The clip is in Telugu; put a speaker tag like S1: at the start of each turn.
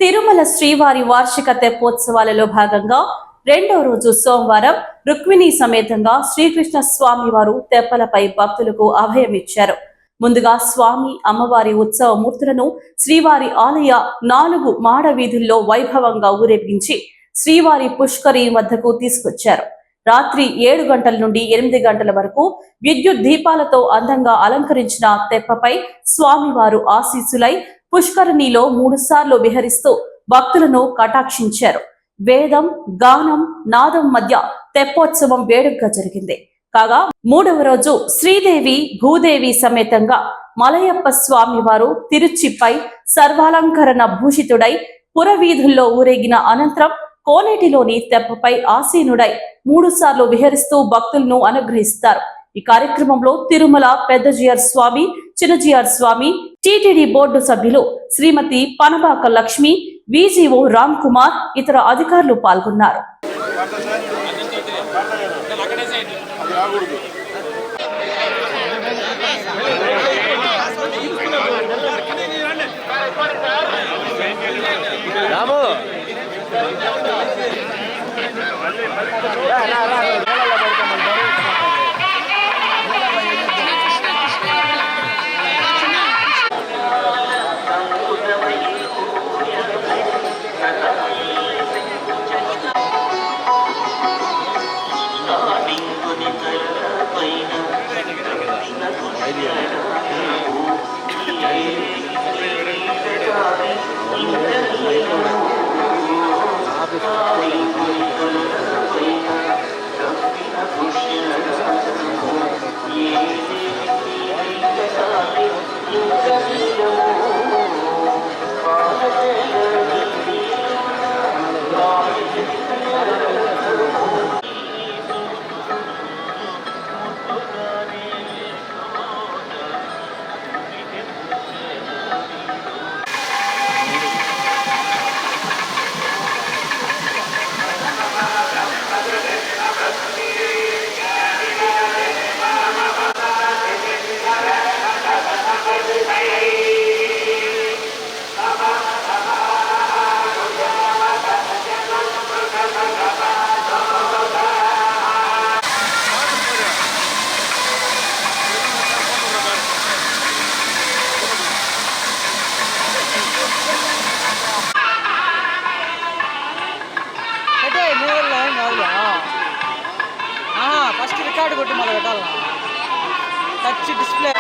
S1: తిరుమల శ్రీవారి వార్షిక తెప్పోత్సవాలలో భాగంగా రెండో రోజు సోమవారం రుక్మిణి సమేతంగా శ్రీకృష్ణ స్వామి వారు తెప్పలపై భక్తులకు అభయమిచ్చారు. ముందుగా స్వామి అమ్మవారి ఉత్సవ మూర్తులను శ్రీవారి ఆలయ 4 మాడ వీధుల్లో వైభవంగా ఊరేగించి శ్రీవారి పుష్కరి వద్దకు తీసుకొచ్చారు. రాత్రి 7 గంటల నుండి 8 గంటల వరకు విద్యుత్ దీపాలతో అందంగా అలంకరించిన తెప్పపై స్వామివారు ఆశీస్సులై పుష్కరిణిలో 3 సార్లు విహరిస్తూ భక్తులను కటాక్షించారు. వేదం, గానం, నాదం మధ్య తెప్పోత్సవం వేడుకగా జరిగింది. కాగా 3వ రోజు శ్రీదేవి భూదేవి సమేతంగా మలయప్ప స్వామి వారు తిరుచిపై సర్వాలంకరణ భూషితుడై పురవీధుల్లో ఊరేగిన అనంతరం కోనేటిలోని తెప్పపై ఆసీనుడై 3 సార్లు విహరిస్తూ భక్తులను అనుగ్రహిస్తారు. ఈ కార్యక్రమంలో తిరుమల పెద్దజిఆర్ స్వామి, చిన్నజిఆర్ స్వామి, టిటిడి బోర్డు సభ్యులు శ్రీమతి పనబాక లక్ష్మి, విజిఓ రామ్ కుమార్, ఇతర అధికారులు పాల్గొన్నారు.
S2: ఫస్ట్ రికార్డు కొట్టి మళ్ళీ పెట్టాలి. Touch display